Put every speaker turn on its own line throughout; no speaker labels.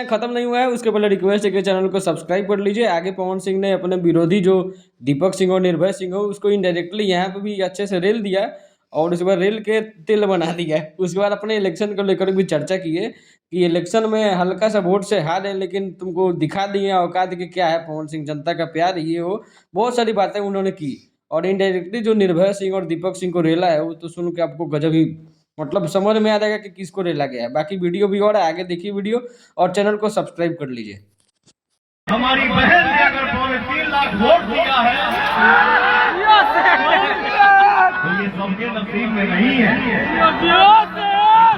खत्म नहीं हुआ है, उसके पहले रिक्वेस्ट है कि चैनल को सब्सक्राइब कर लीजिए। आगे पवन सिंह ने अपने विरोधी जो दीपक सिंह और निर्भय सिंह हो उसको इनडायरेक्टली यहाँ पे भी अच्छे से रेल दिया और उसके बाद रेल के तिल बना दिया है। उसके बाद अपने इलेक्शन को लेकर भी चर्चा की है कि इलेक्शन में हल्का सा वोट से हार है, लेकिन तुमको दिखा दिए औकात कि क्या है पवन सिंह, जनता का प्यार ये हो, बहुत सारी बातें उन्होंने की। और इनडायरेक्टली जो निर्भय सिंह और दीपक सिंह को रेला है वो तो सुन के आपको गजब ही मतलब समझ में आ जाएगा कि किसको रेला गया है। बाकी वीडियो भी और है, आगे देखिए वीडियो और चैनल को सब्सक्राइब कर लीजिए।
हमारी बहन ने अगर 3 लाख वोट दिया है तो ये सबके नसीब में नहीं है,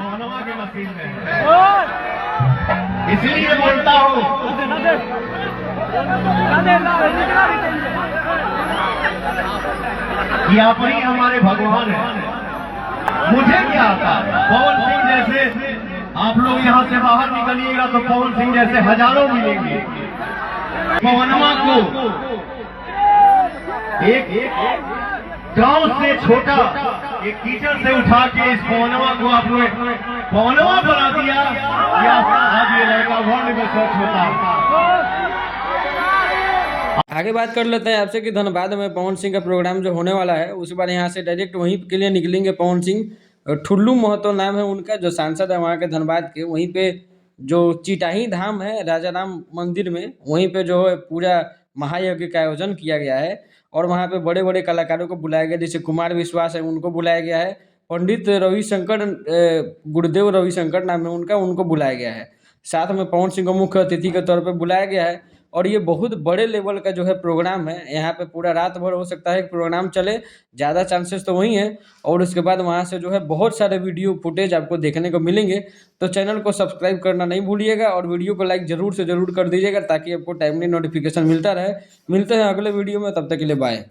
सोनवा के नसीब में है। इसलिए बोलता हूँ कि आप ही हमारे भगवान हैं। मुझे क्या आता, पवन सिंह जैसे आप लोग यहाँ से बाहर निकलिएगा तो पवन सिंह जैसे हजारों मिलेंगे। पवनमा को एक गांव से छोटा एक कीचड़ से उठा के इस पवनमा को आपने पवनमा बना दिया। आज ये लड़का वर्ण में स्वच्छ होता है।
आगे बात कर लेते हैं आपसे कि धनबाद में पवन सिंह का प्रोग्राम जो होने वाला है उस बार यहाँ से डायरेक्ट वहीं के लिए निकलेंगे पवन सिंह। ठुल्लू महतो नाम है उनका, जो सांसद है वहाँ के धनबाद के। वहीं पे जो चिटाही धाम है राजा राम मंदिर में, वहीं पे जो है पूरा महायज्ञ का आयोजन किया गया है और वहाँ पे बड़े बड़े कलाकारों को बुलाया गया, जैसे कुमार विश्वास है उनको बुलाया गया है, पंडित रविशंकर गुरुदेव रविशंकर नाम है उनका, उनको बुलाया गया है। साथ में पवन सिंह को मुख्य अतिथि के तौर पर बुलाया गया है और ये बहुत बड़े लेवल का जो है प्रोग्राम है। यहाँ पे पूरा रात भर हो सकता है प्रोग्राम चले, ज़्यादा चांसेस तो वही हैं। और उसके बाद वहाँ से जो है बहुत सारे वीडियो फुटेज आपको देखने को मिलेंगे। तो चैनल को सब्सक्राइब करना नहीं भूलिएगा और वीडियो को लाइक ज़रूर से ज़रूर कर दीजिएगा ताकि आपको टाइमली नोटिफिकेशन मिलता रहे। मिलते हैं अगले वीडियो में, तब तक के लिए बाय।